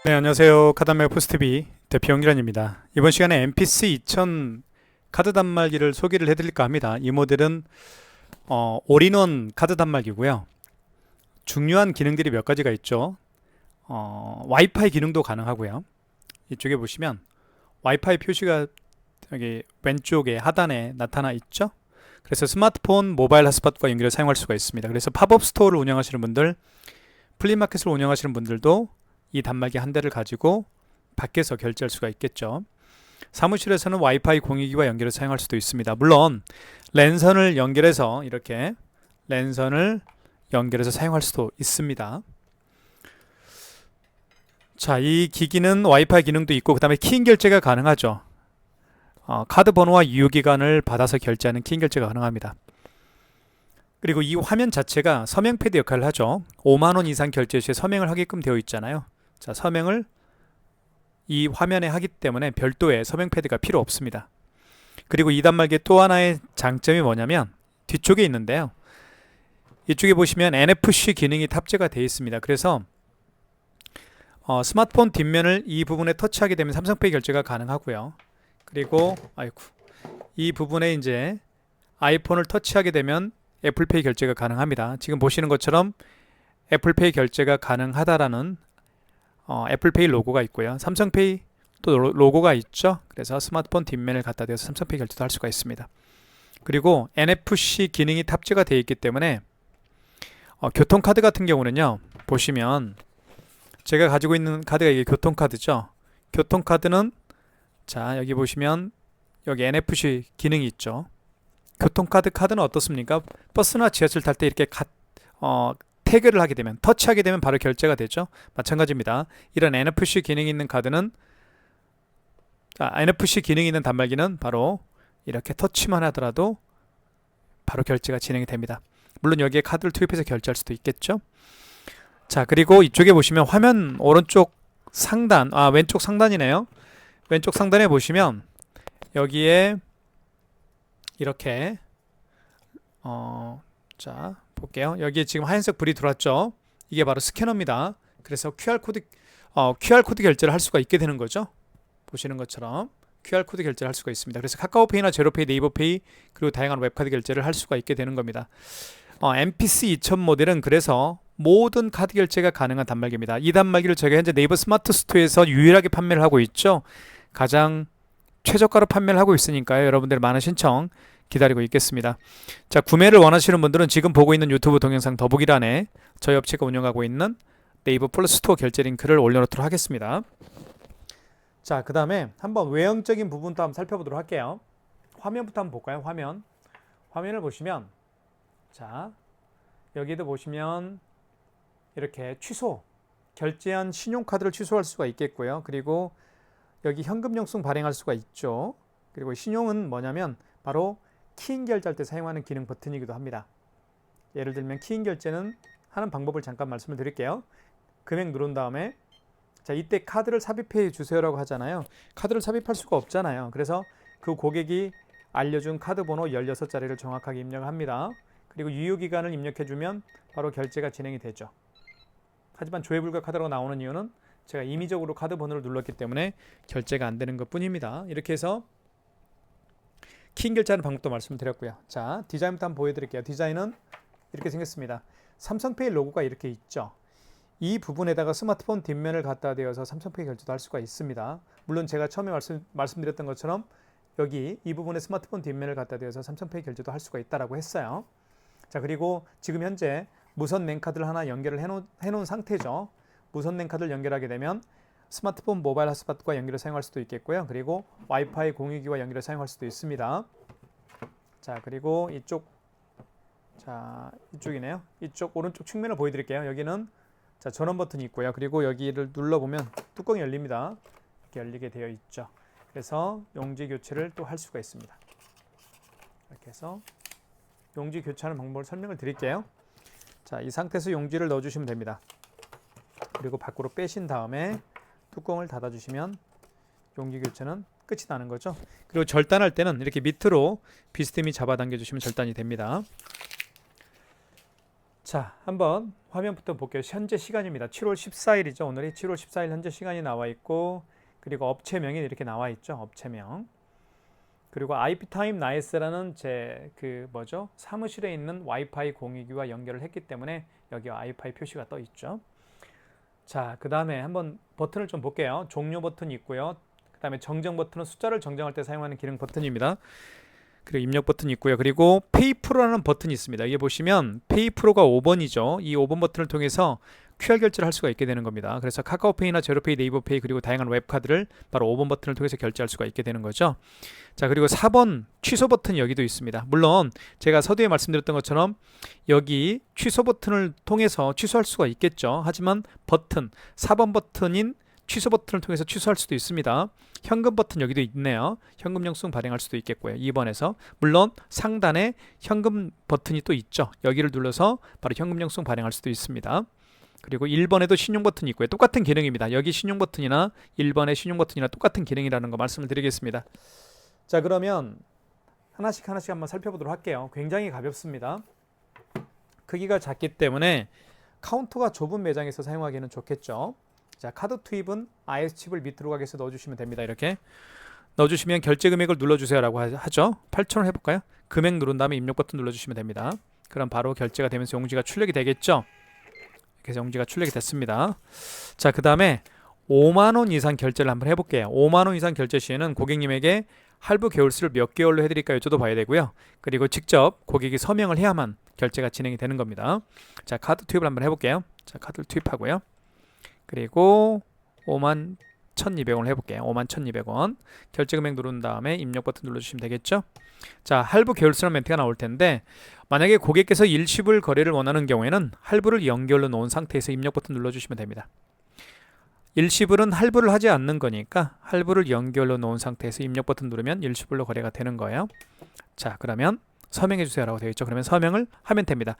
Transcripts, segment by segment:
네, 안녕하세요. 카드단말 포스트비 대표 영기란입니다. 이번 시간에 MPC 2000 카드 단말기를 소개를 해드릴까 합니다. 이 모델은 올인원 카드 단말기고요. 중요한 기능들이 몇 가지가 있죠. 와이파이 기능도 가능하고요. 이쪽에 보시면 와이파이 표시가 여기 왼쪽에 하단에 나타나 있죠. 그래서 스마트폰 모바일 핫스팟과 연결해 사용할 수가 있습니다. 그래서 팝업 스토어를 운영하시는 분들, 플리마켓을 운영하시는 분들도 이 단말기 한 대를 가지고 밖에서 결제할 수가 있겠죠. 사무실에서는 와이파이 공유기와 연결해서 사용할 수도 있습니다. 물론 랜선을 연결해서 이렇게 랜선을 연결해서 사용할 수도 있습니다. 자, 이 기기는 와이파이 기능도 있고 그 다음에 키인 결제가 가능하죠. 카드 번호와 유효기간을 받아서 결제하는 키인 결제가 가능합니다. 그리고 이 화면 자체가 서명 패드 역할을 하죠. 5만원 이상 결제 시에 서명을 하게끔 되어 있잖아요. 자, 서명을 이 화면에 하기 때문에 별도의 서명 패드가 필요 없습니다. 그리고 이 단말기의 또 하나의 장점이 뭐냐면 뒤쪽에 있는데요. 이쪽에 보시면 NFC 기능이 탑재가 되어 있습니다. 그래서 스마트폰 뒷면을 이 부분에 터치하게 되면 삼성페이 결제가 가능하고요. 그리고 이 부분에 이제 아이폰을 터치하게 되면 애플페이 결제가 가능합니다. 지금 보시는 것처럼 애플페이 결제가 가능하다라는 애플페이 로고가 있고요. 삼성페이 또 로고가 있죠. 그래서 스마트폰 뒷면을 갖다 대서 삼성페이 결제도 할 수가 있습니다. 그리고 NFC 기능이 탑재가 되어 있기 때문에 교통카드 같은 경우는요. 보시면 제가 가지고 있는 카드가 이게 교통카드죠. 교통카드는 자, 여기 보시면 여기 NFC 기능이 있죠. 교통카드 카드는 어떻습니까? 버스나 지하철 탈 때 이렇게 태그를 하게 되면 터치하게 되면 바로 결제가 되죠. 마찬가지입니다. 이런 NFC 기능이 있는 카드는 NFC 기능이 있는 단말기는 바로 이렇게 터치만 하더라도 바로 결제가 진행이 됩니다. 물론 여기에 카드를 투입해서 결제할 수도 있겠죠. 자, 그리고 이쪽에 보시면 화면 오른쪽 상단, 왼쪽 상단이네요. 왼쪽 상단에 보시면 여기에 이렇게 자, 볼게요. 여기에 지금 하얀색 불이 들어왔죠. 이게 바로 스캐너입니다. 그래서 QR코드 결제를 할 수가 있게 되는 거죠. 보시는 것처럼 QR코드 결제를 할 수가 있습니다. 그래서 카카오페이나 제로페이, 네이버페이 그리고 다양한 웹카드 결제를 할 수가 있게 되는 겁니다. MPC 2000 모델은 그래서 모든 카드 결제가 가능한 단말기입니다. 이 단말기를 저희가 현재 네이버 스마트 스토어에서 유일하게 판매를 하고 있죠. 가장 최저가로 판매를 하고 있으니까요. 여러분들 많은 신청 기다리고 있겠습니다. 자, 구매를 원하시는 분들은 지금 보고 있는 유튜브 동영상 더보기란에 저희 업체가 운영하고 있는 네이버 플러스 스토어 결제 링크를 올려놓도록 하겠습니다. 자, 그 다음에 한번 외형적인 부분도 한번 살펴보도록 할게요. 화면부터 한번 볼까요? 화면을 보시면 자, 여기도 보시면 이렇게 취소, 결제한 신용카드를 취소할 수가 있겠고요. 그리고 여기 현금 영수증 발행할 수가 있죠. 그리고 신용은 뭐냐면 바로 키인 결제할 때 사용하는 기능 버튼이기도 합니다. 예를 들면 키인 결제는 하는 방법을 잠깐 말씀을 드릴게요. 금액 누른 다음에 자, 이때 카드를 삽입해 주세요라고 하잖아요. 카드를 삽입할 수가 없잖아요. 그래서 그 고객이 알려준 카드 번호 16자리를 정확하게 입력을 합니다. 그리고 유효기간을 입력해주면 바로 결제가 진행이 되죠. 하지만 조회 불가 카드라고 나오는 이유는 제가 임의적으로 카드 번호를 눌렀기 때문에 결제가 안 되는 것 뿐입니다. 이렇게 해서 키인 결제하는 방법도 말씀드렸고요. 자, 디자인부터 한번 보여드릴게요. 디자인은 이렇게 생겼습니다. 삼성페이 로고가 이렇게 있죠. 이 부분에다가 스마트폰 뒷면을 갖다 대어서 삼성페이 결제도 할 수가 있습니다. 물론 제가 처음에 말씀드렸던 것처럼 여기 이 부분에 스마트폰 뒷면을 갖다 대어서 삼성페이 결제도 할 수가 있다라고 했어요. 자, 그리고 지금 현재 무선 랜카드를 하나 연결을 해놓은 상태죠. 무선 랜카드를 연결하게 되면 스마트폰 모바일 핫스팟과 연결해 사용할 수도 있겠고요. 그리고 와이파이 공유기와 연결해 사용할 수도 있습니다. 자, 그리고 이쪽이네요. 이쪽 오른쪽 측면을 보여드릴게요. 여기는 자, 전원 버튼이 있고요. 그리고 여기를 눌러보면 뚜껑이 열립니다. 이렇게 열리게 되어 있죠. 그래서 용지 교체를 또 할 수가 있습니다. 이렇게 해서 용지 교체하는 방법을 설명을 드릴게요. 자, 이 상태에서 용지를 넣어주시면 됩니다. 그리고 밖으로 빼신 다음에 뚜껑을 닫아주시면 용기 교체는 끝이 나는 거죠. 그리고 절단할 때는 이렇게 밑으로 비스듬히 잡아당겨 주시면 절단이 됩니다. 자, 한번 화면부터 볼게요. 현재 시간입니다. 7월 14일이죠. 오늘이 7월 14일 현재 시간이 나와 있고, 그리고 업체명이 이렇게 나와 있죠. 업체명. 그리고 IP타임 나이스라는 제 사무실에 있는 와이파이 공유기와 연결을 했기 때문에 여기 와이파이 표시가 떠 있죠. 자, 그 다음에 한번 버튼을 좀 볼게요. 종료 버튼이 있고요. 그 다음에 정정 버튼은 숫자를 정정할 때 사용하는 기능 버튼입니다. 그리고 입력 버튼이 있고요. 그리고 페이프로라는 버튼이 있습니다. 이게 보시면 페이프로가 5번이죠. 이 5번 버튼을 통해서 QR 결제를 할 수가 있게 되는 겁니다. 그래서 카카오페이나 제로페이, 네이버페이 그리고 다양한 웹카드를 바로 5번 버튼을 통해서 결제할 수가 있게 되는 거죠. 자, 그리고 4번 취소 버튼이 여기도 있습니다. 물론 제가 서두에 말씀드렸던 것처럼 여기 취소 버튼을 통해서 취소할 수가 있겠죠. 하지만 버튼 4번 버튼인 취소 버튼을 통해서 취소할 수도 있습니다. 현금 버튼 여기도 있네요. 현금 영수증 발행할 수도 있겠고요. 2번에서 물론 상단에 현금 버튼이 또 있죠. 여기를 눌러서 바로 현금 영수증 발행할 수도 있습니다. 그리고 1번에도 신용 버튼이 있고요. 똑같은 기능입니다. 여기 신용 버튼이나 1번의 신용 버튼이나 똑같은 기능이라는 거 말씀을 드리겠습니다. 자, 그러면 하나씩 한번 살펴보도록 할게요. 굉장히 가볍습니다. 크기가 작기 때문에 카운터가 좁은 매장에서 사용하기는 좋겠죠. 자, 카드 투입은 IS칩을 밑으로 가게 해서 넣어주시면 됩니다. 이렇게 넣어주시면 결제 금액을 눌러주세요라고 하죠. 8,000원 해볼까요? 금액 누른 다음에 입력 버튼 눌러주시면 됩니다. 그럼 바로 결제가 되면서 용지가 출력이 되겠죠. 그래서 용지가 출력이 됐습니다. 자, 그 다음에 5만원 이상 결제를 한번 해볼게요. 5만원 이상 결제 시에는 고객님에게 할부 개월수를 몇 개월로 해드릴까 여쭤도 봐야 되고요. 그리고 직접 고객이 서명을 해야만 결제가 진행이 되는 겁니다. 자, 카드 투입을 한번 해볼게요. 자, 카드를 투입하고요. 그리고 51,200원을 해볼게요. 51,200원 결제 금액 누른 다음에 입력 버튼 눌러주시면 되겠죠. 자, 할부 개월수라는 멘트가 나올 텐데 만약에 고객께서 일시불 거래를 원하는 경우에는 할부를 연결로 놓은 상태에서 입력 버튼 눌러주시면 됩니다. 일시불은 할부를 하지 않는 거니까 할부를 연결로 놓은 상태에서 입력 버튼 누르면 일시불로 거래가 되는 거예요. 자, 그러면 서명해 주세요 라고 되어 있죠. 그러면 서명을 하면 됩니다.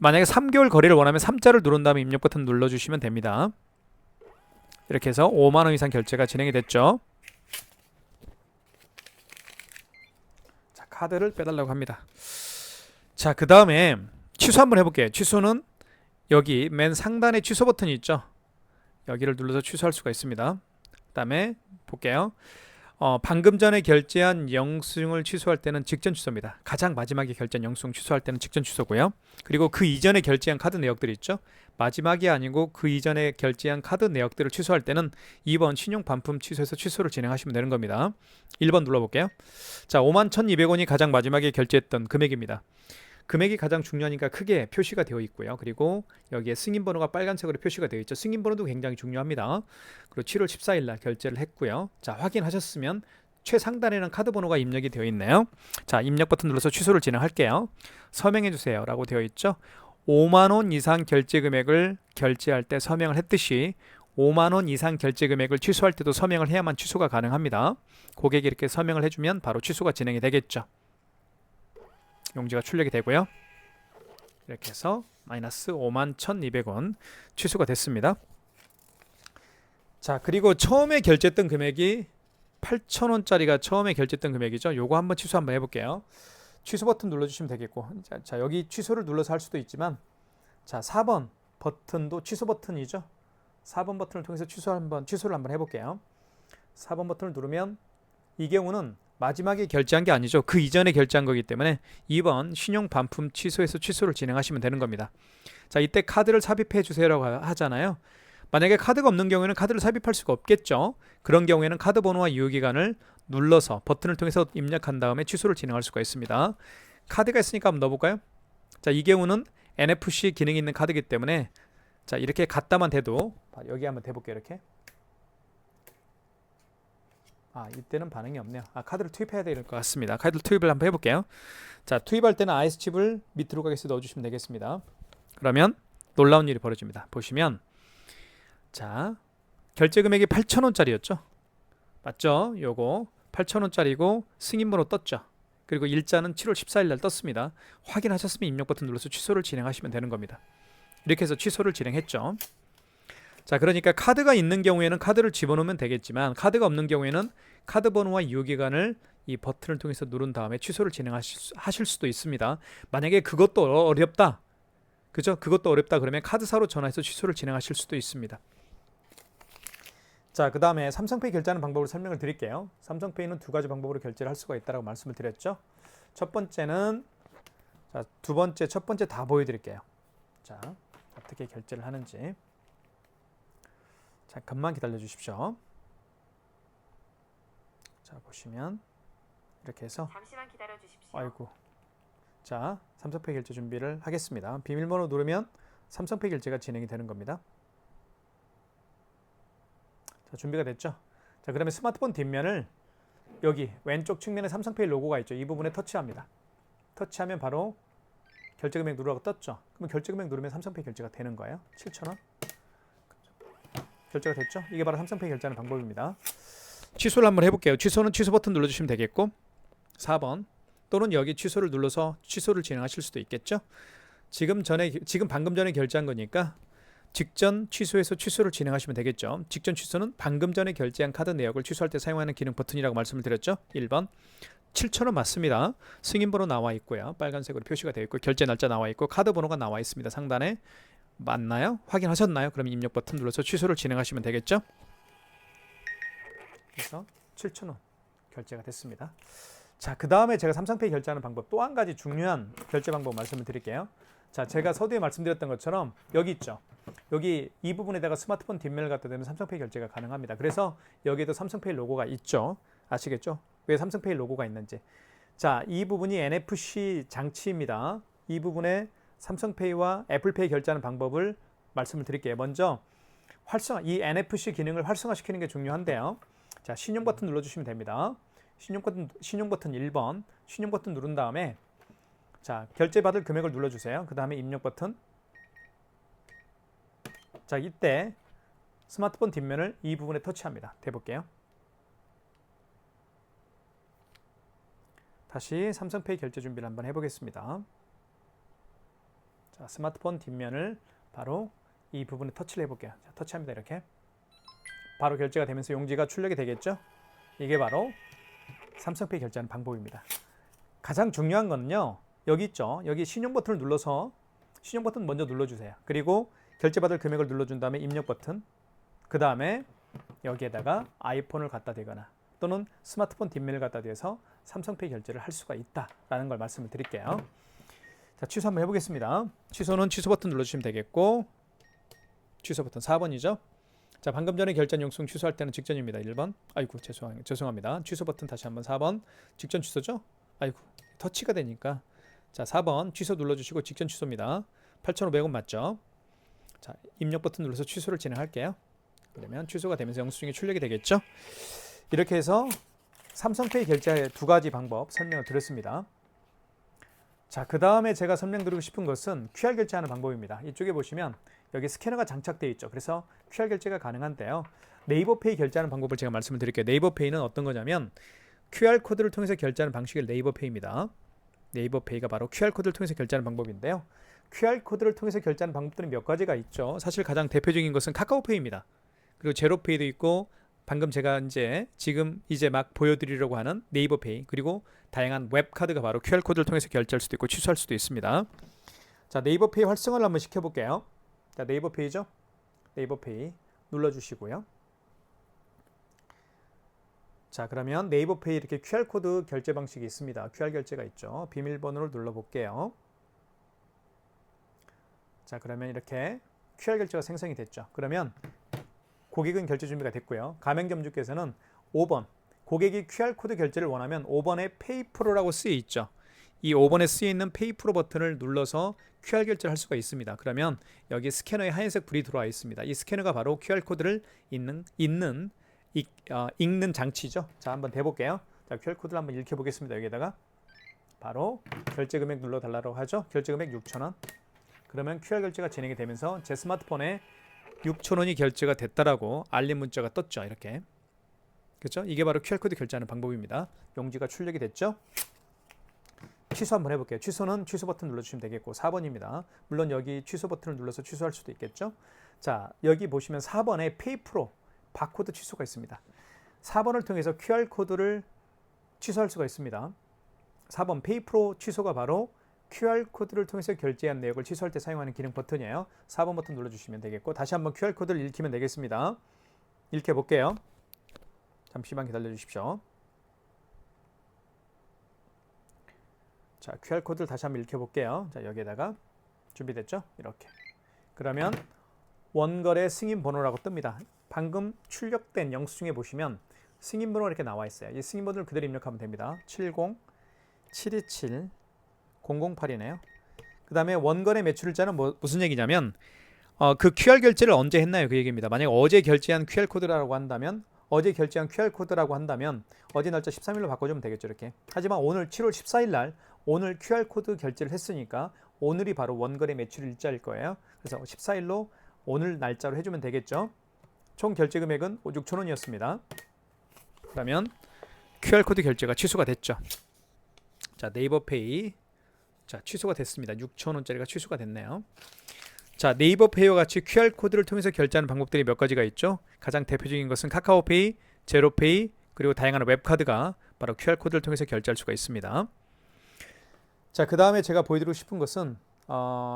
만약에 3개월 거래를 원하면 3자를 누른 다음에 입력 버튼 눌러주시면 됩니다. 이렇게 해서 5만원 이상 결제가 진행이 됐죠. 자, 카드를 빼달라고 합니다. 자, 그 다음에 취소 한번 해볼게요. 취소는 여기 맨 상단에 취소 버튼이 있죠. 여기를 눌러서 취소할 수가 있습니다. 그 다음에 볼게요. 방금 전에 결제한 영수증을 취소할 때는 직전 취소입니다. 가장 마지막에 결제한 영수증 취소할 때는 직전 취소고요. 그리고 그 이전에 결제한 카드 내역들이 있죠. 마지막이 아니고 그 이전에 결제한 카드 내역들을 취소할 때는 2번 신용 반품 취소해서 취소를 진행하시면 되는 겁니다. 1번 눌러볼게요. 자, 51,200원이 가장 마지막에 결제했던 금액입니다. 금액이 가장 중요하니까 크게 표시가 되어 있고요. 그리고 여기에 승인번호가 빨간색으로 표시가 되어 있죠. 승인번호도 굉장히 중요합니다. 그리고 7월 14일 날 결제를 했고요. 자, 확인하셨으면 최상단에는 카드 번호가 입력이 되어 있네요. 자, 입력 버튼 눌러서 취소를 진행할게요. 서명해 주세요 라고 되어 있죠. 5만원 이상 결제 금액을 결제할 때 서명을 했듯이 5만원 이상 결제 금액을 취소할 때도 서명을 해야만 취소가 가능합니다. 고객이 이렇게 서명을 해주면 바로 취소가 진행이 되겠죠. 용지가 출력이 되고요. 이렇게 해서 마이너스 51,200원 취소가 됐습니다. 자, 그리고 처음에 결제했던 금액이 8,000원짜리가 처음에 결제했던 금액이죠. 요거 한번 취소 한번 해볼게요. 취소 버튼 눌러주시면 되겠고, 자, 여기 취소를 눌러서 할 수도 있지만, 자, 4번 버튼도 취소 버튼이죠. 4번 버튼을 통해서 취소를 한번 해볼게요. 4번 버튼을 누르면 이 경우는 마지막에 결제한 게 아니죠. 그 이전에 결제한 거기 때문에 2번 신용 반품 취소해서 취소를 진행하시면 되는 겁니다. 자, 이때 카드를 삽입해 주세요라고 하잖아요. 만약에 카드가 없는 경우에는 카드를 삽입할 수가 없겠죠. 그런 경우에는 카드 번호와 유효기간을 눌러서 버튼을 통해서 입력한 다음에 취소를 진행할 수가 있습니다. 카드가 있으니까 한번 넣어볼까요? 자, 이 경우는 NFC 기능이 있는 카드이기 때문에 자, 이렇게 갖다만 대도 여기 한번 대볼게요. 이렇게. 이때는 반응이 없네요. 카드를 투입해야 될 것 같습니다. 카드 투입을 한번 해볼게요. 자, 투입할 때는 IS칩을 밑으로 가게 해서 넣어주시면 되겠습니다. 그러면 놀라운 일이 벌어집니다. 보시면 자, 결제 금액이 8,000원짜리였죠. 맞죠? 요거 8,000원짜리고 승인번호 떴죠. 그리고 일자는 7월 14일 날 떴습니다. 확인하셨으면 입력 버튼 눌러서 취소를 진행하시면 되는 겁니다. 이렇게 해서 취소를 진행했죠. 자, 그러니까 카드가 있는 경우에는 카드를 집어넣으면 되겠지만 카드가 없는 경우에는 카드 번호와 유효기간을 이 버튼을 통해서 누른 다음에 취소를 진행하실 수도 있습니다. 만약에 그것도 어렵다. 그죠? 그것도 어렵다 그러면 카드사로 전화해서 취소를 진행하실 수도 있습니다. 자, 그 다음에 삼성페이 결제하는 방법을 설명을 드릴게요. 삼성페이는 두 가지 방법으로 결제를 할 수가 있다고 말씀을 드렸죠. 첫 번째는 자, 두 번째, 첫 번째 다 보여드릴게요. 자, 어떻게 결제를 하는지 잠깐만 기다려 주십시오. 자, 보시면 이렇게 해서 잠시만 기다려 주십시오. 아이고. 자, 삼성페이 결제 준비를 하겠습니다. 비밀번호 누르면 삼성페이 결제가 진행이 되는 겁니다. 자, 준비가 됐죠? 자, 그러면 스마트폰 뒷면을 여기 왼쪽 측면에 삼성페이 로고가 있죠. 이 부분에 터치합니다. 터치하면 바로 결제 금액 누르라고 떴죠. 그러면 결제 금액 누르면 삼성페이 결제가 되는 거예요. 7,000원. 결제가 됐죠? 이게 바로 삼성페이 결제하는 방법입니다. 취소를 한번 해볼게요. 취소는 취소 버튼 눌러주시면 되겠고 4번 또는 여기 취소를 눌러서 취소를 진행하실 수도 있겠죠. 지금 방금 전에 결제한 거니까 직전 취소해서 취소를 진행하시면 되겠죠. 직전 취소는 방금 전에 결제한 카드 내역을 취소할 때 사용하는 기능 버튼이라고 말씀을 드렸죠. 1번 7,000원 맞습니다. 승인번호 나와 있고요. 빨간색으로 표시가 되어 있고 결제 날짜 나와 있고 카드 번호가 나와 있습니다. 상단에 맞나요? 확인하셨나요? 그럼 입력 버튼 눌러서 취소를 진행하시면 되겠죠. 그래서 7,000원 결제가 됐습니다. 자, 그 다음에 제가 삼성페이 결제하는 방법 또 한 가지 중요한 결제 방법 말씀을 드릴게요. 자, 제가 서두에 말씀드렸던 것처럼 여기 있죠. 여기 이 부분에다가 스마트폰 뒷면을 갖다 대면 삼성페이 결제가 가능합니다. 그래서 여기에도 삼성페이 로고가 있죠. 아시겠죠? 왜 삼성페이 로고가 있는지. 자, 이 부분이 NFC 장치입니다. 이 부분에 삼성페이와 애플페이 결제하는 방법을 말씀을 드릴게요. 먼저 이 NFC 기능을 활성화시키는 게 중요한데요. 자, 신용 버튼 눌러주시면 됩니다. 신용 버튼 1번 신용 버튼 누른 다음에 자, 결제 받을 금액을 눌러주세요. 그 다음에 입력 버튼. 자, 이때 스마트폰 뒷면을 이 부분에 터치합니다. 대볼게요. 다시 삼성페이 결제 준비를 한번 해보겠습니다. 자, 스마트폰 뒷면을 바로 이 부분에 터치를 해볼게요. 자, 터치합니다. 이렇게 바로 결제가 되면서 용지가 출력이 되겠죠. 이게 바로 삼성페이 결제하는 방법입니다. 가장 중요한 거는요, 여기 있죠. 여기 신용 버튼을 눌러서 신용 버튼 먼저 눌러주세요. 그리고 결제 받을 금액을 눌러준 다음에 입력 버튼, 그 다음에 여기에다가 아이폰을 갖다 대거나 또는 스마트폰 뒷면을 갖다 대서 삼성페이 결제를 할 수가 있다라는 걸 말씀을 드릴게요. 자, 취소 한번 해보겠습니다. 취소는 취소 버튼 눌러주시면 되겠고 취소 버튼 4번이죠. 자, 방금 전에 결제한 영수증 취소할 때는 직전입니다. 1번. 아이고, 죄송합니다. 취소 버튼 다시 한번 4번. 직전 취소죠? 아이고, 터치가 되니까. 자, 4번 취소 눌러주시고 직전 취소입니다. 8,500원 맞죠? 자, 입력 버튼 눌러서 취소를 진행할게요. 그러면 취소가 되면서 영수증이 출력이 되겠죠? 이렇게 해서 삼성페이 결제의 두 가지 방법 설명을 드렸습니다. 자, 그 다음에 제가 설명드리고 싶은 것은 QR 결제하는 방법입니다. 이쪽에 보시면 여기 스캐너가 장착되어 있죠. 그래서 QR 결제가 가능한데요. 네이버페이 결제하는 방법을 제가 말씀을 드릴게요. 네이버페이는 어떤 거냐면 QR코드를 통해서 결제하는 방식이 네이버페이입니다. 네이버페이가 바로 QR코드를 통해서 결제하는 방법인데요. QR코드를 통해서 결제하는 방법들은 몇 가지가 있죠. 사실 가장 대표적인 것은 카카오페이입니다. 그리고 제로페이도 있고 방금 제가 지금 막 보여드리려고 하는 네이버페이, 그리고 다양한 웹카드가 바로 QR코드를 통해서 결제할 수도 있고 취소할 수도 있습니다. 자, 네이버페이 활성화를 한번 시켜볼게요. 자, 네이버페이죠? 네이버페이 눌러주시고요. 자, 그러면 네이버페이 이렇게 QR코드 결제 방식이 있습니다. QR 결제가 있죠. 비밀번호를 눌러볼게요. 자, 그러면 이렇게 QR 결제가 생성이 됐죠. 그러면 고객은 결제 준비가 됐고요. 가맹점주께서는 5번 고객이 QR코드 결제를 원하면 5번에 페이프로라고 쓰여 있죠. 이 5번에 쓰여 있는 페이프로 버튼을 눌러서 QR 결제를 할 수가 있습니다. 그러면 여기 스캐너에 하얀색 불이 들어와 있습니다. 이 스캐너가 바로 QR코드를 읽는 장치죠. 자, 한번 대볼게요. 자, QR코드를 한번 읽혀보겠습니다. 여기에다가 바로 결제 금액 눌러달라고 하죠. 결제 금액 6,000원. 그러면 QR 결제가 진행이 되면서 제 스마트폰에 6,000원이 결제가 됐다라고 알림 문자가 떴죠. 이렇게. 그렇죠? 이게 바로 QR코드 결제하는 방법입니다. 용지가 출력이 됐죠? 취소 한번 해볼게요. 취소는 취소 버튼 눌러주시면 되겠고 4번입니다. 물론 여기 취소 버튼을 눌러서 취소할 수도 있겠죠? 자, 여기 보시면 4번에 페이프로 바코드 취소가 있습니다. 4번을 통해서 QR코드를 취소할 수가 있습니다. 4번 페이프로 취소가 바로 QR코드를 통해서 결제한 내역을 취소할 때 사용하는 기능 버튼이에요. 4번 버튼 눌러주시면 되겠고 다시 한번 QR코드를 읽히면 되겠습니다. 읽혀볼게요. 잠시만 기다려 주십시오. 자, QR코드를 다시 한번 읽혀볼게요. 자, 여기에다가 준비됐죠? 이렇게. 그러면 원거래 승인 번호라고 뜹니다. 방금 출력된 영수증에 보시면 승인 번호가 이렇게 나와 있어요. 이 승인 번호를 그대로 입력하면 됩니다. 70 727 008이네요. 그 다음에 원거래 매출일자는 무슨 얘기냐면 그 QR 결제를 언제 했나요? 그 얘기입니다. 만약 어제 결제한 QR코드라고 한다면 어제 날짜 13일로 바꿔주면 되겠죠. 이렇게. 하지만 오늘 7월 14일 날 오늘 QR코드 결제를 했으니까 오늘이 바로 원거래 매출일자일 거예요. 그래서 14일로 오늘 날짜로 해주면 되겠죠. 총 결제 금액은 6,000원이었습니다. 그러면 QR코드 결제가 취소가 됐죠. 자, 네이버페이. 자, 취소가 됐습니다. 6,000원짜리가 취소가 됐네요. 자, 네이버페이와 같이 QR코드를 통해서 결제하는 방법들이 몇 가지가 있죠. 가장 대표적인 것은 카카오페이, 제로페이, 그리고 다양한 웹카드가 바로 QR코드를 통해서 결제할 수가 있습니다. 자, 그 다음에 제가 보여드리고 싶은 것은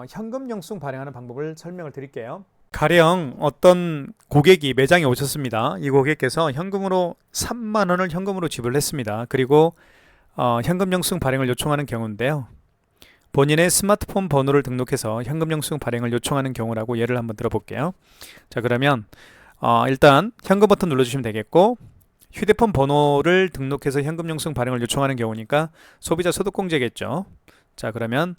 현금 영수증 발행하는 방법을 설명을 드릴게요. 가령 어떤 고객이 매장에 오셨습니다. 이 고객께서 현금으로 3만 원을 현금으로 지불했습니다. 그리고 현금 영수증 발행을 요청하는 경우인데요. 본인의 스마트폰 번호를 등록해서 현금 영수증 발행을 요청하는 경우라고 예를 한번 들어볼게요. 자, 그러면 일단 현금 버튼 눌러주시면 되겠고 휴대폰 번호를 등록해서 현금 영수증 발행을 요청하는 경우니까 소비자 소득공제겠죠. 자, 그러면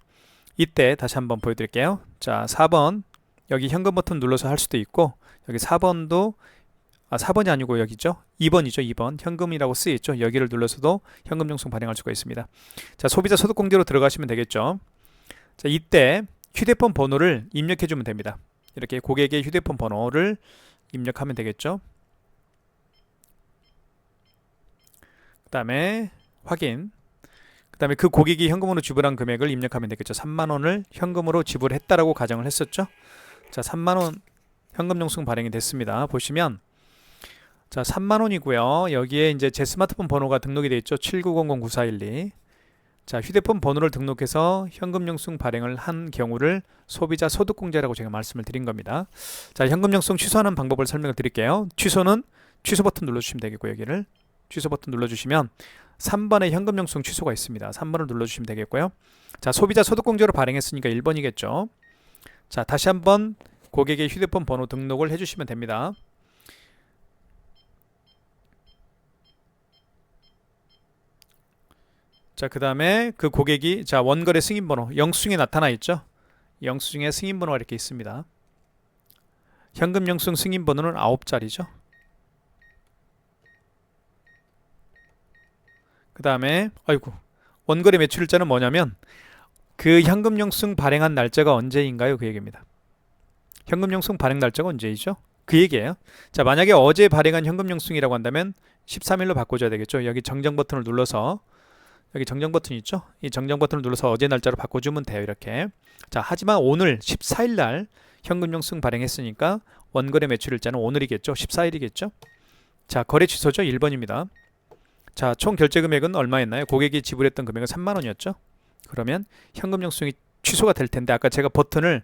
이때 다시 한번 보여드릴게요. 자, 4번 여기 현금 버튼 눌러서 할 수도 있고 여기 4번도 4번이 아니고 여기죠. 2번이죠. 2번 현금이라고 쓰여있죠. 여기를 눌러서도 현금 영수증 발행할 수가 있습니다. 자, 소비자 소득공제로 들어가시면 되겠죠. 자, 이때 휴대폰 번호를 입력해 주면 됩니다. 이렇게 고객의 휴대폰 번호를 입력하면 되겠죠. 그 다음에 확인. 그 다음에 그 고객이 현금으로 지불한 금액을 입력하면 되겠죠. 3만 원을 현금으로 지불했다라고 가정을 했었죠. 자, 3만 원 현금 영수증 발행이 됐습니다. 보시면 자, 3만 원이고요. 여기에 이제 제 스마트폰 번호가 등록이 되어 있죠. 79009412. 자, 휴대폰 번호를 등록해서 현금 영수증 발행을 한 경우를 소비자 소득공제라고 제가 말씀을 드린 겁니다. 자, 현금 영수증 취소하는 방법을 설명을 드릴게요. 취소는 취소 버튼 눌러주시면 되겠고 여기를 취소 버튼 눌러주시면 3번에 현금 영수증 취소가 있습니다. 3번을 눌러주시면 되겠고요. 자, 소비자 소득공제로 발행했으니까 1번이겠죠. 자, 다시 한번 고객의 휴대폰 번호 등록을 해주시면 됩니다. 자, 그 다음에 그 고객이 자 원거래 승인번호 영수증에 나타나 있죠. 영수증에 승인번호가 이렇게 있습니다. 현금 영수증 승인번호는 9자리죠. 그 다음에 원거래 매출일자는 뭐냐면 그 현금 영수증 발행한 날짜가 언제인가요? 그 얘기입니다. 현금 영수증 발행 날짜가 언제이죠? 그 얘기예요. 자, 만약에 어제 발행한 현금 영수증이라고 한다면 13일로 바꿔줘야 되겠죠. 여기 정정 버튼을 눌러서 여기 정정 버튼 있죠? 이 정정 버튼을 눌러서 어제 날짜로 바꿔주면 돼요. 이렇게. 자, 하지만 오늘 14일 날 현금 영수증 발행했으니까 원거래 매출일자는 오늘이겠죠. 14일이겠죠. 자, 거래 취소죠. 1번입니다. 자, 총 결제 금액은 얼마였나요? 고객이 지불했던 금액은 3만 원이었죠. 그러면 현금 영수증이 취소가 될 텐데 아까 제가 버튼을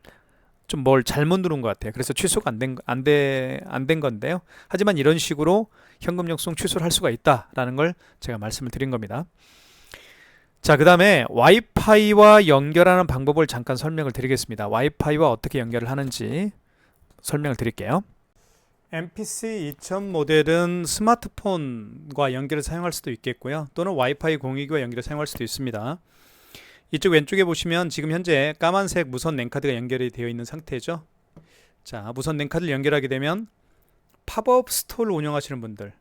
좀 뭘 잘못 누른 것 같아요. 그래서 취소가 안 된 건데요. 하지만 이런 식으로 현금 영수증 취소를 할 수가 있다라는 걸 제가 말씀을 드린 겁니다. 자, 그 다음에 와이파이와 연결하는 방법을 잠깐 설명을 드리겠습니다. 와이파이와 어떻게 연결을 하는지 설명을 드릴게요. MPC 2000 모델은 스마트폰과 연결을 사용할 수도 있겠고요. 또는 와이파이 공유기와 연결을 사용할 수도 있습니다. 이쪽 왼쪽에 보시면 지금 현재 까만색 무선 랜카드가 연결이 되어 있는 상태죠. 자, 무선 랜카드를 연결하게 되면 팝업 스토어를 운영하시는 분들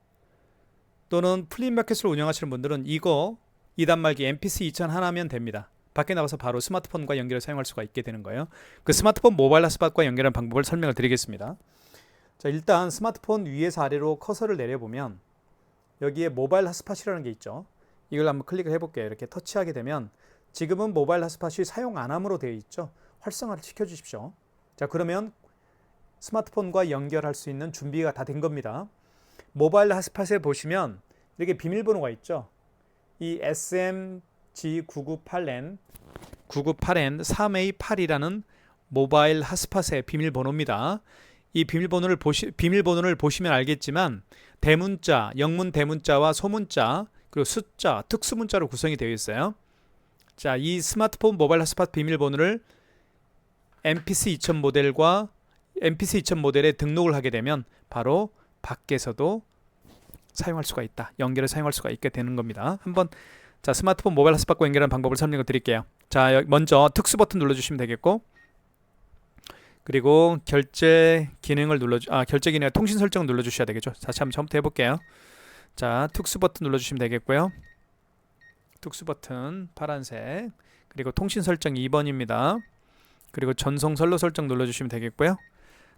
또는 플리마켓을 운영하시는 분들은 이거 2단말기 MPC 2000 하나면 됩니다. 밖에 나가서 바로 스마트폰과 연결을 사용할 수가 있게 되는 거예요. 그 스마트폰 모바일 핫스팟과 연결하는 방법을 설명을 드리겠습니다. 자, 일단 스마트폰 위에서 아래로 커서를 내려보면 여기에 모바일 핫스팟이라는 게 있죠. 이걸 한번 클릭을 해볼게요. 이렇게 터치하게 되면 지금은 모바일 핫스팟이 사용 안 함으로 되어 있죠. 활성화를 시켜주십시오. 자, 그러면 스마트폰과 연결할 수 있는 준비가 다 된 겁니다. 모바일 핫스팟에 보시면 이렇게 비밀번호가 있죠. 이 SMG998N 998N 3A8이라는 모바일 핫스팟의 비밀번호입니다. 이 비밀번호를 보시면 알겠지만 대문자, 영문 대문자와 소문자, 그리고 숫자, 특수문자로 구성이 되어 있어요. 자, 이 스마트폰 모바일 핫스팟 비밀번호를 MPC 2000 모델과 MPC 2000 모델에 등록을 하게 되면 바로 밖에서도 사용할 수가 있다. 연결을 사용할 수가 있게 되는 겁니다. 한번 자, 스마트폰 모바일 핫스팟과 연결하는 방법을 설명을 드릴게요. 자, 먼저 특수 버튼 눌러주시면 되겠고, 그리고 결제 기능을 결제 기능 통신 설정을 눌러주셔야 되겠죠. 다시 한번 처음부터 해볼게요. 자, 특수 버튼 눌러주시면 되겠고요. 특수 버튼 파란색, 그리고 통신 설정 2번입니다. 그리고 전송 선로 설정 눌러주시면 되겠고요.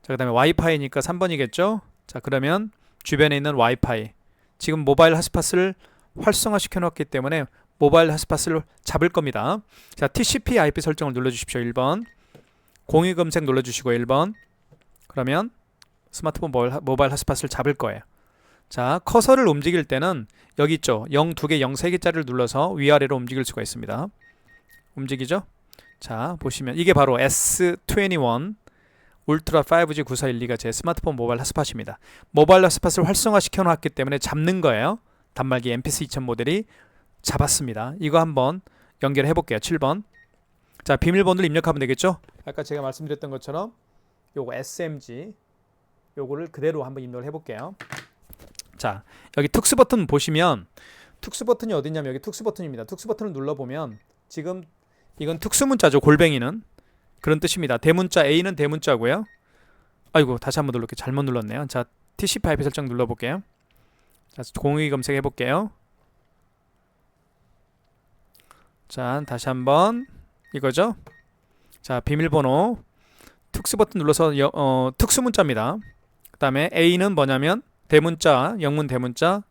자, 그 다음에 와이파이니까 3번이겠죠. 자, 그러면 주변에 있는 와이파이, 지금 모바일 핫스팟을 활성화 시켜 놓았기 때문에 모바일 핫스팟을 잡을 겁니다. 자, TCP IP 설정을 눌러주십시오. 1번 공유 검색 눌러주시고 1번. 그러면 스마트폰 모바일 핫스팟을 잡을 거예요. 자, 커서를 움직일 때는 여기 있죠. 0 2개, 0 3개짜리를 눌러서 위아래로 움직일 수가 있습니다. 움직이죠? 자, 보시면 이게 바로 S21 울트라 5G 9412가 제 스마트폰 모바일 핫스팟입니다. 모바일 핫스팟을 활성화 시켜 놓았기 때문에 잡는 거예요. 단말기 MPC 2000 모델이 잡았습니다. 이거 한번 연결해 볼게요. 7번. 자, 비밀번호를 입력하면 되겠죠? 아까 제가 말씀드렸던 것처럼 요거 SMG 요거를 그대로 한번 입력을 해 볼게요. 자, 여기 특수 버튼 보시면 특수 버튼이 어디냐면 여기 특수 버튼입니다. 특수 버튼을 눌러보면 지금 이건 특수 문자죠. 골뱅이는 그런 뜻입니다. 대문자 A는 대문자고요. 아이고, 다시 한번 눌러볼게요. 잘못 눌렀네요. 자, TCP IP 설정 눌러볼게요. 자, 공유 검색해 볼게요. 자, 다시 한번 이거죠. 자, 비밀번호 특수 버튼 눌러서 특수 문자입니다. 그 다음에 A는 뭐냐면 대문자, 영문 대문자,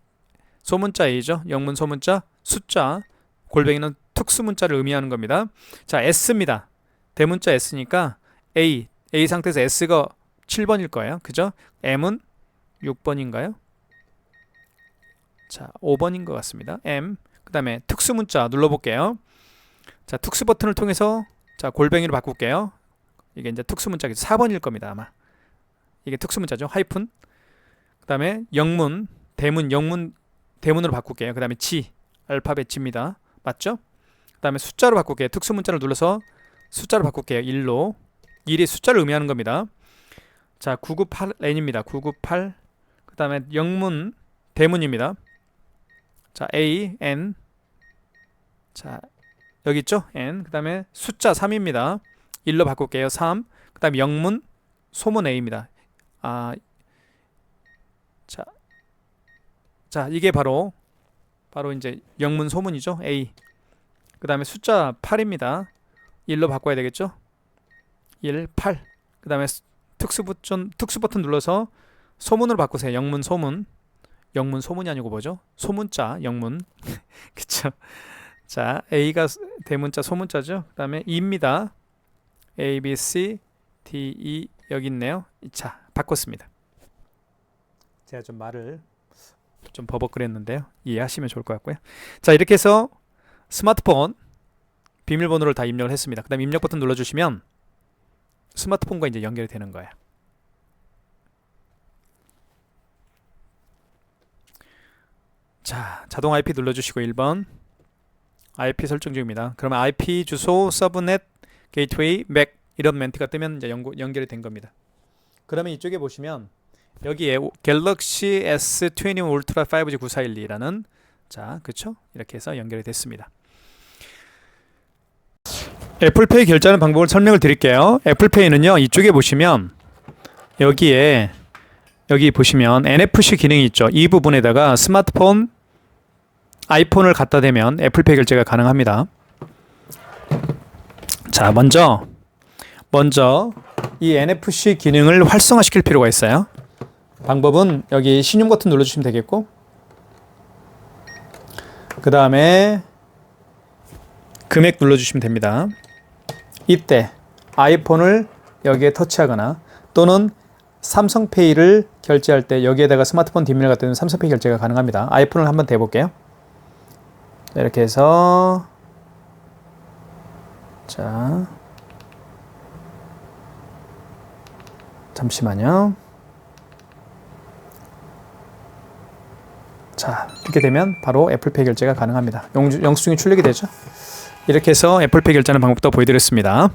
소문자 A죠. 영문 소문자, 숫자, 골뱅이는 특수 문자를 의미하는 겁니다. 자, S입니다. 대문자 S니까 A 상태에서 S가 7번일 거예요. 그죠? M은 6번인가요? 자, 5번인 것 같습니다. M. 그 다음에 특수 문자 눌러볼게요. 자, 특수 버튼을 통해서 자, 골뱅이로 바꿀게요. 이게 이제 특수 문자가 4번일 겁니다. 아마 이게 특수 문자죠. 하이픈. 그 다음에 영문, 대문, 영문 대문으로 바꿀게요. 그 다음에 G, 알파벳 G입니다. 맞죠? 그 다음에 숫자로 바꿀게요. 특수 문자를 눌러서 숫자로 바꿀게요. 1로 1이 숫자를 의미하는 겁니다. 자, 998N입니다. 998. 그 다음에 영문 대문입니다. 자, A, N. 자, 여기 있죠? N. 그 다음에 숫자 3입니다. 1로 바꿀게요. 3. 그 다음에 영문 소문 A입니다. 자, 이게 바로 이제 영문 소문이죠. A. 그 다음에 숫자 8입니다. 1로 바꿔야 되겠죠? 1, 8. 그 다음에 특수 버튼 눌러서 소문으로 바꾸세요. 영문 소문. 영문 소문이 아니고 뭐죠? 소문자, 영문. 그쵸? 자, A가 대문자, 소문자죠. 그 다음에 E입니다. A, B, C, D, E 여기 있네요. 자, 바꿨습니다. 제가 좀 말을 좀 버벅거렸는데요. 이해하시면 좋을 것 같고요. 자, 이렇게 해서 스마트폰 비밀번호를 다 입력을 했습니다. 그 다음에 입력 버튼 눌러주시면 스마트폰과 이제 연결이 되는 거예요. 자, 자동 IP 눌러주시고 1번 IP 설정 중입니다. 그러면 IP 주소, 서브넷, 게이트웨이, 맥 이런 멘트가 뜨면 이제 연결이 된 겁니다. 그러면 이쪽에 보시면 여기에 갤럭시 S21 울트라 5G 9412라는 자, 그쵸? 이렇게 해서 연결이 됐습니다. 애플페이 결제하는 방법을 설명을 드릴게요. 애플페이는요, 이쪽에 보시면 여기 보시면 NFC 기능이 있죠. 이 부분에다가 스마트폰 아이폰을 갖다 대면 애플페이 결제가 가능합니다. 자, 먼저 이 NFC 기능을 활성화시킬 필요가 있어요. 방법은 여기 신용 버튼 눌러주시면 되겠고, 그 다음에 금액 눌러주시면 됩니다. 이때 아이폰을 여기에 터치하거나 또는 삼성페이를 결제할 때 여기에다가 스마트폰 뒷면을 갖다 대면 삼성페이 결제가 가능합니다. 아이폰을 한번 대볼게요. 이렇게 해서 자, 잠시만요. 자, 이렇게 되면 바로 애플페이 결제가 가능합니다. 영수증이 출력이 되죠. 이렇게 해서 애플페이 결제하는 방법도 보여드렸습니다.